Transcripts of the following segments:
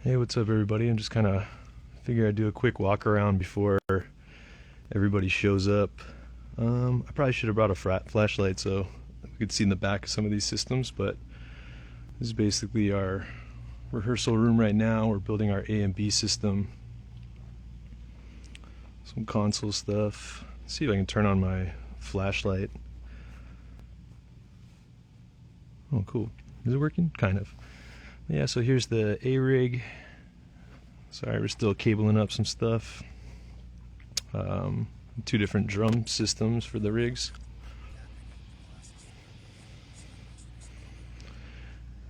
Hey, what's up, everybody? I'm just kind of figure I'd do a quick walk around before everybody shows up. I probably should have brought a flashlight so we could see in the back of some of these systems, but this is basically our rehearsal room right now. We're building our A and B system. Some console stuff. Let's see if I can turn on my flashlight. Oh, cool. Is it working? Kind of. Yeah, so here's the A rig. Sorry, we're still cabling up some stuff. Two different drum systems for the rigs.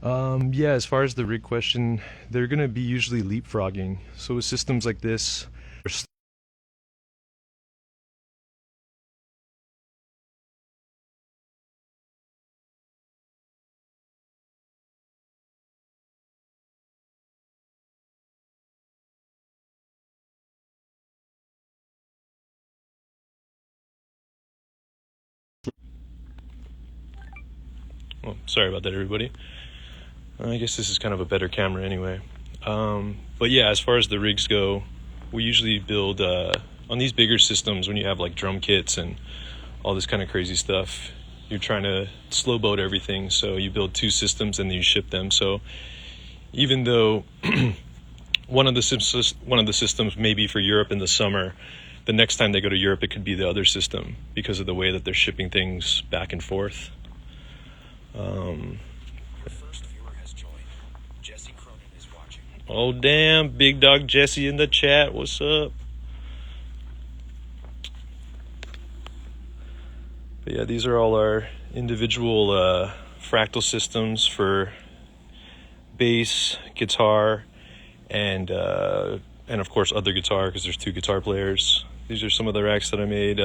Yeah, as far as the rig question, they're going to be usually leapfrogging. So with systems like this, oh, sorry about that, everybody. I guess this is kind of a better camera anyway. But yeah, as far as the rigs go, we usually build on these bigger systems when you have like drum kits and all this kind of crazy stuff. You're trying to slow boat everything, so you build two systems and then you ship them. So even though one of the systems may be for Europe in the summer, the next time they go to Europe it could be the other system because of the way that they're shipping things back and forth. Oh damn, big dog Jesse in the chat, what's up? But yeah, these are all our individual fractal systems for bass, guitar, and of course other guitar, because there's two guitar players. These are some of the racks that I made.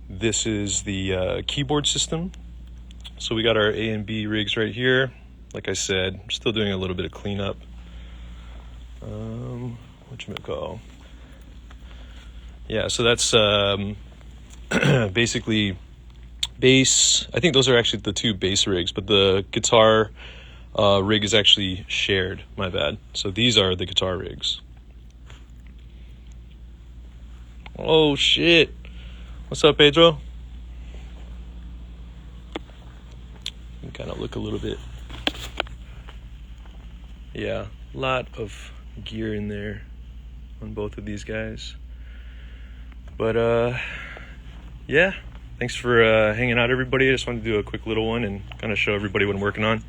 This is the keyboard system. So we got our A and B rigs right here. Like I said, I'm still doing a little bit of cleanup. Whatchamacall? Yeah, so that's basically bass. I think those are actually the two bass rigs, but the guitar rig is actually shared, my bad. So these are the guitar rigs. Oh shit. What's up, Pedro? You can kind of look a little bit. Yeah, a lot of gear in there on both of these guys. But yeah, thanks for hanging out, everybody. I just wanted to do a quick little one and kind of show everybody what I'm working on.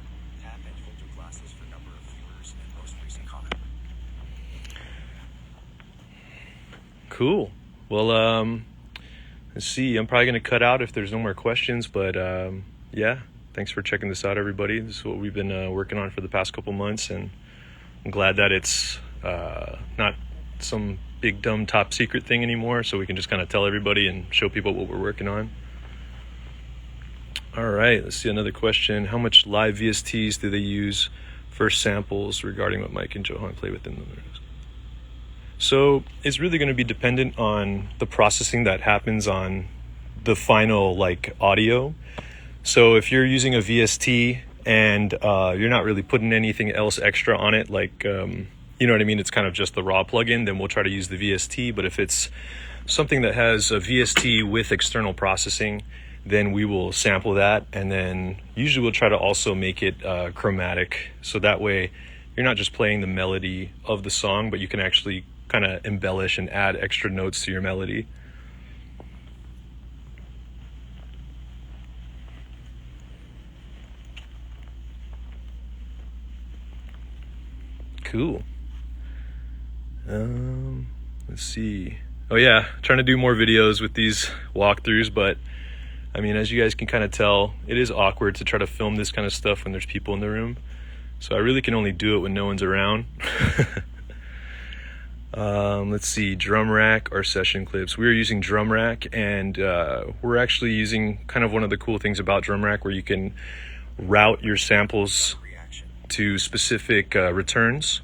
Cool. Well, let's see. I'm probably going to cut out if there's no more questions, but yeah, thanks for checking this out, everybody. This is what we've been working on for the past couple months, and I'm glad that it's not some big dumb top secret thing anymore, so we can just kind of tell everybody and show people what we're working on. All right, let's see another question. How much live VSTs do they use for samples regarding what Mike and Johan play with in the lyrics? So it's really going to be dependent on the processing that happens on the final like audio. So if you're using a VST and you're not really putting anything else extra on it, like you know what I mean, it's kind of just the raw plugin, then we'll try to use the VST. But if it's something that has a VST with external processing, then we will sample that, and then usually we'll try to also make it chromatic, so that way you're not just playing the melody of the song, but you can actually kind of embellish and add extra notes to your melody. Cool. Let's see. Oh yeah, trying to do more videos with these walkthroughs, but I mean, as you guys can kind of tell, it is awkward to try to film this kind of stuff when there's people in the room. So I really can only do it when no one's around. Let's see, drum rack or session clips. We are using drum rack, and we're actually using kind of one of the cool things about drum rack where you can route your samples to specific returns.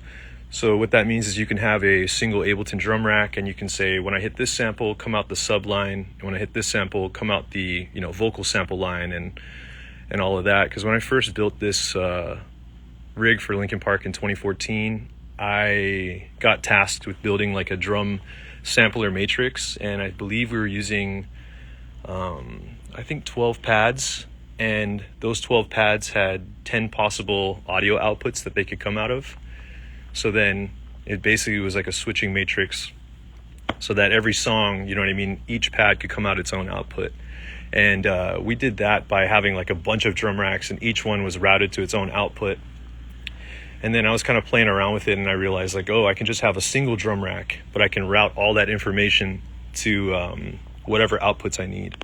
So what that means is you can have a single Ableton drum rack, and you can say, when I hit this sample, come out the sub line, and when I hit this sample, come out the vocal sample line, and all of that. Because when I first built this rig for Linkin Park in 2014, I got tasked with building like a drum sampler matrix, and I believe we were using I think 12 pads, and those 12 pads had 10 possible audio outputs that they could come out of. So then it basically was like a switching matrix, so that every song, you know what I mean, each pad could come out its own output. And we did that by having like a bunch of drum racks, and each one was routed to its own output. And then I was kind of playing around with it, and I realized like, oh, I can just have a single drum rack, but I can route all that information to whatever outputs I need.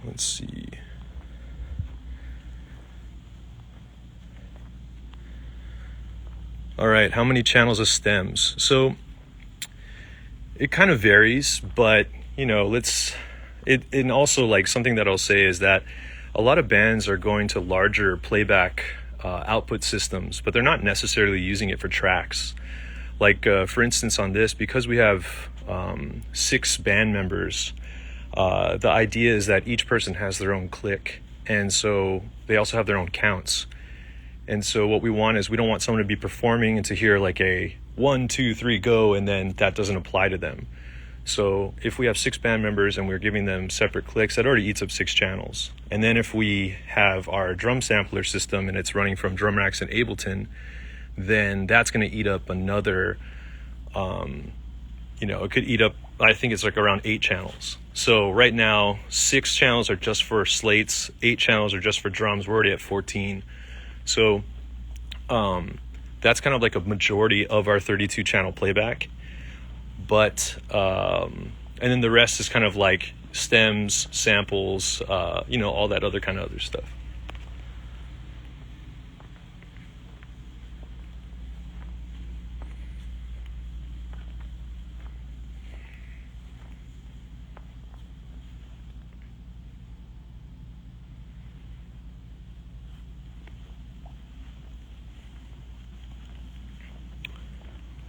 Let's see. All right, how many channels of stems? So it kind of varies, but you know, and also like something that I'll say is that a lot of bands are going to larger playback output systems, but they're not necessarily using it for tracks. Like for instance on this, because we have 6 band members, the idea is that each person has their own click, and so they also have their own counts. And so what we want is, we don't want someone to be performing and to hear like a 1, 2, 3 go, and then that doesn't apply to them. So if we have 6 band members and we're giving them separate clicks, that already eats up 6 channels. And then if we have our drum sampler system and it's running from drum racks in Ableton, then that's going to eat up another, it could eat up, I think it's like around 8 channels. So right now, 6 channels are just for slates, 8 channels are just for drums. We're already at 14. So that's kind of like a majority of our 32 channel playback. But and then the rest is kind of like stems, samples, all that other kind of other stuff.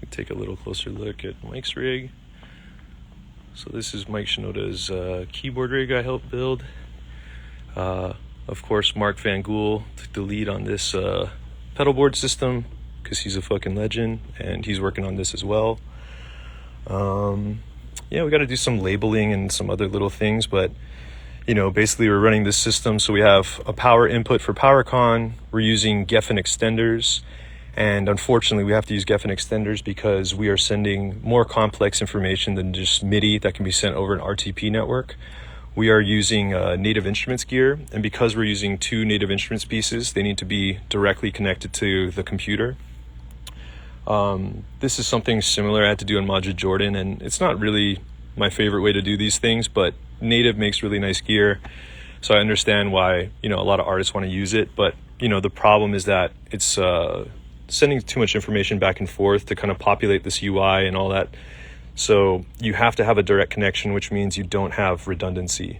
Take a little closer look at Mike's rig. So this is Mike Shinoda's keyboard rig I helped build. Of course, Mark Van Gool took the lead on this pedal board system because he's a fucking legend, and he's working on this as well. We got to do some labeling and some other little things, but basically we're running this system. So we have a power input for PowerCon. We're using Geffen extenders. And unfortunately, we have to use Geffen extenders because we are sending more complex information than just MIDI that can be sent over an RTP network. We are using Native Instruments gear, and because we're using 2 Native Instruments pieces, they need to be directly connected to the computer. This is something similar I had to do in Module Jordan, and it's not really my favorite way to do these things, but Native makes really nice gear, so I understand why a lot of artists want to use it. But the problem is that it's sending too much information back and forth to kind of populate this UI and all that. So you have to have a direct connection, which means you don't have redundancy.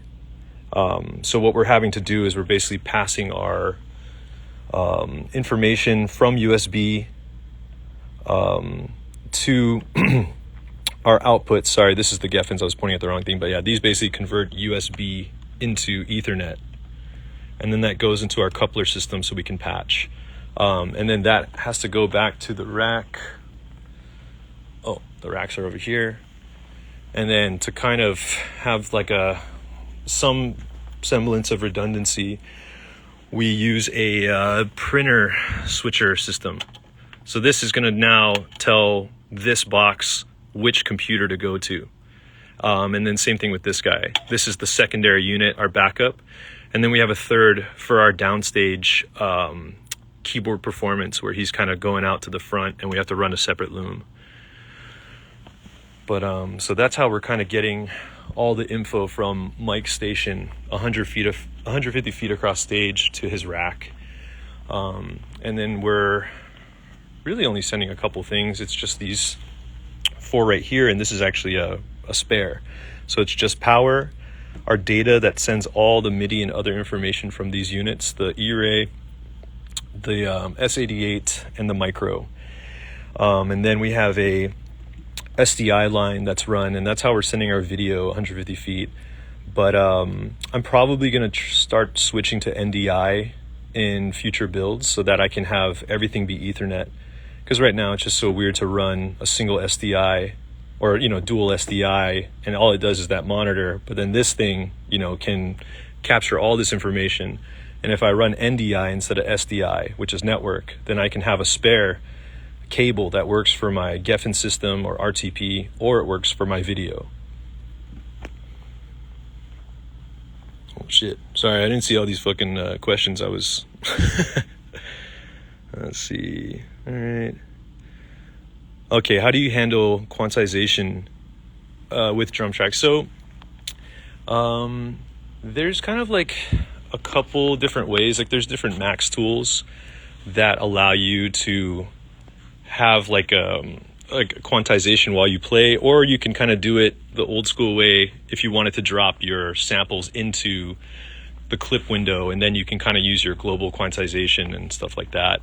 So what we're having to do is we're basically passing our information from USB to our output. Sorry, this is the Geffens. I was pointing at the wrong thing. But yeah, these basically convert USB into Ethernet. And then that goes into our coupler system so we can patch. And then that has to go back to the rack. Oh, the racks are over here. And then to kind of have like some semblance of redundancy, we use a printer switcher system. So this is going to now tell this box which computer to go to. And then same thing with this guy. This is the secondary unit, our backup. And then we have a third for our downstage keyboard performance, where he's kind of going out to the front and we have to run a separate loom. But so that's how we're kind of getting all the info from Mike's station 150 feet across stage to his rack. And then we're really only sending a couple things. It's just these 4 right here, and this is actually a spare. So it's just power, our data that sends all the MIDI and other information from these units, the E-Ray, the S88, and the micro. And then we have a SDI line that's run, and that's how we're sending our video 150 feet. But I'm probably going to start switching to NDI in future builds so that I can have everything be Ethernet. Because right now it's just so weird to run a single SDI or, dual SDI, and all it does is that monitor. But then this thing, can capture all this information. And if I run NDI instead of SDI, which is network, then I can have a spare cable that works for my Geffen system or RTP, or it works for my video. Oh shit. Sorry, I didn't see all these fucking questions. I was... Let's see. All right. Okay, how do you handle quantization with drum tracks? So there's kind of like a couple different ways. Like there's different max tools that allow you to have like a quantization while you play, or you can kind of do it the old school way if you wanted to drop your samples into the clip window, and then you can kind of use your global quantization and stuff like that.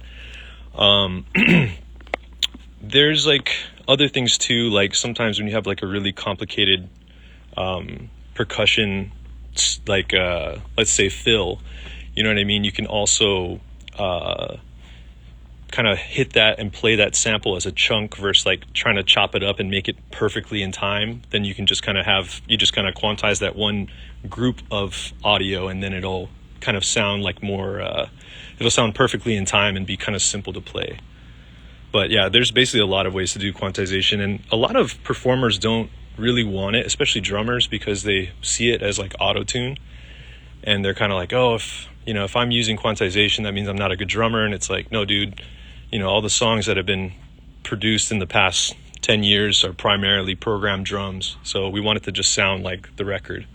There's like other things too, like sometimes when you have like a really complicated percussion, like let's say fill, you know what I mean, you can also kind of hit that and play that sample as a chunk versus like trying to chop it up and make it perfectly in time. Then you can just kind of quantize that one group of audio, and then it'll kind of sound like more it'll sound perfectly in time and be kind of simple to play. But yeah, there's basically a lot of ways to do quantization, and a lot of performers don't really want it, especially drummers, because they see it as like auto-tune, and they're kind of like, oh, if I'm using quantization, that means I'm not a good drummer. And it's like, no, dude, all the songs that have been produced in the past 10 years are primarily programmed drums, so we want it to just sound like the record.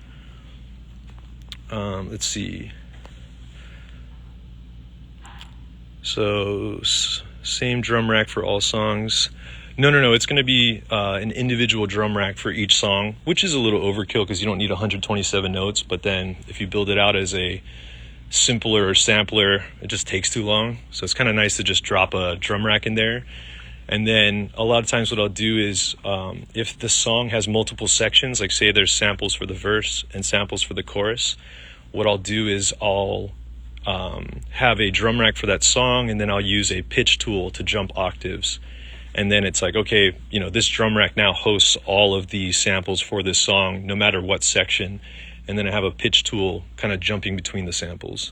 Let's see. So same drum rack for all songs? No, it's going to be an individual drum rack for each song, which is a little overkill because you don't need 127 notes. But then if you build it out as a simpler sampler, it just takes too long. So it's kind of nice to just drop a drum rack in there. And then a lot of times what I'll do is if the song has multiple sections, like say there's samples for the verse and samples for the chorus, what I'll do is I'll have a drum rack for that song, and then I'll use a pitch tool to jump octaves. And then it's like, okay, this drum rack now hosts all of the samples for this song, no matter what section. And then I have a pitch tool kind of jumping between the samples.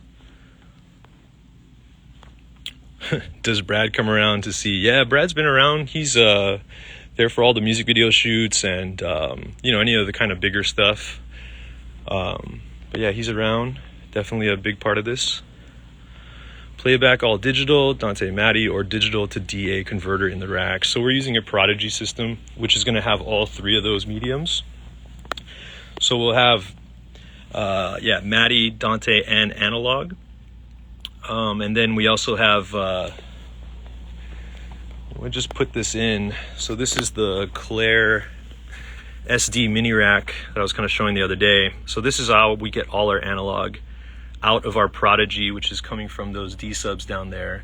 Does Brad come around to see? Yeah, Brad's been around. He's there for all the music video shoots and, any of the kind of bigger stuff. But yeah, he's around. Definitely a big part of this. Playback all digital, Dante MADI, or digital to DA converter in the rack. So we're using a Prodigy system, which is going to have all three of those mediums. So we'll have, MADI, Dante, and analog. And then we also have, we'll just put this in. So this is the Claire SD mini rack that I was kind of showing the other day. So this is how we get all our analog out of our Prodigy, which is coming from those D subs down there,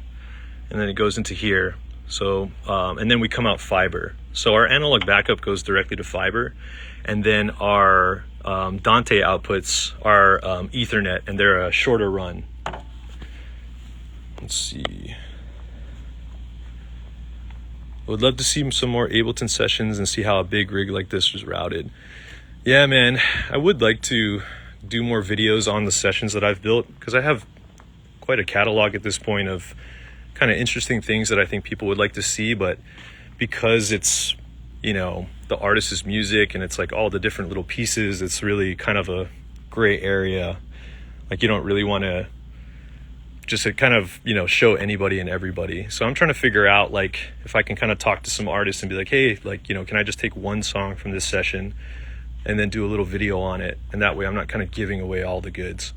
and then it goes into here. So and then we come out fiber. So our analog backup goes directly to fiber, and then our Dante outputs are Ethernet, and they're a shorter run. Let's see. I would love to see some more Ableton sessions and see how a big rig like this was routed. Yeah, man, I would like to do more videos on the sessions that I've built, because I have quite a catalog at this point of kind of interesting things that I think people would like to see, but because it's, the artist's music and it's like all the different little pieces, it's really kind of a gray area. Like you don't really want to just kind of, show anybody and everybody. So I'm trying to figure out like if I can kind of talk to some artists and be like, hey, like, can I just take one song from this session and then do a little video on it, and that way I'm not kind of giving away all the goods.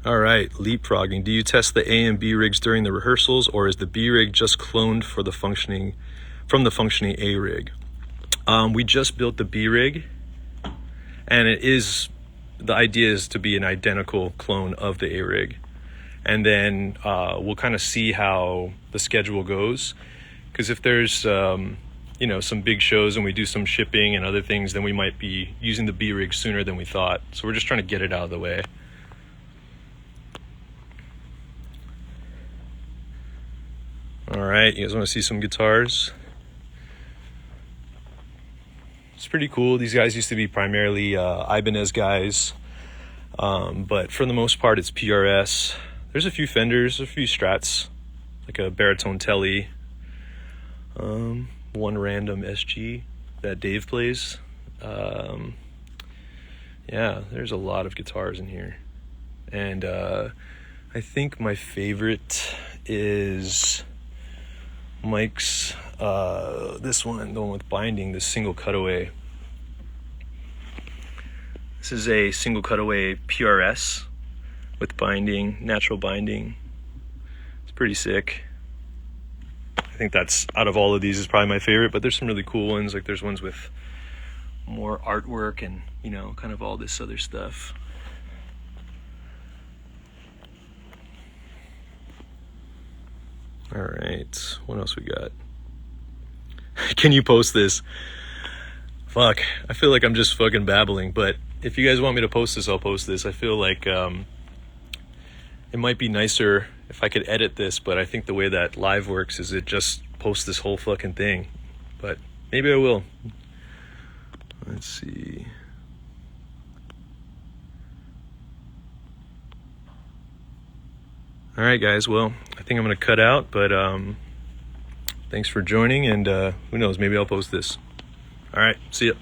All right, leapfrogging. Do you test the A and B rigs during the rehearsals, or is the B rig just cloned from the functioning A rig? We just built the B rig, and the idea is to be an identical clone of the A rig. And then we'll kind of see how the schedule goes, because if there's some big shows and we do some shipping and other things, then we might be using the B rig sooner than we thought. So we're just trying to get it out of the way. All right, you guys want to see some guitars? It's pretty cool. These guys used to be primarily Ibanez guys, but for the most part it's PRS. There's a few Fenders, a few Strats, like a baritone Telly, one random SG that Dave plays. Yeah, there's a lot of guitars in here. And I think my favorite is Mike's, this one, the one with binding, this single cutaway. This is a single cutaway PRS with binding, natural binding. It's pretty sick. I think that's, out of all of these, is probably my favorite, but there's some really cool ones. Like there's ones with more artwork and, kind of all this other stuff. All right, what else we got? Can you post this? Fuck, I feel like I'm just fucking babbling, but if you guys want me to post this, I'll post this. I feel like it might be nicer if I could edit this, but I think the way that live works is it just posts this whole fucking thing. But maybe I will. Let's see. All right, guys. Well, I think I'm going to cut out, but thanks for joining, and who knows, maybe I'll post this. All right, see ya.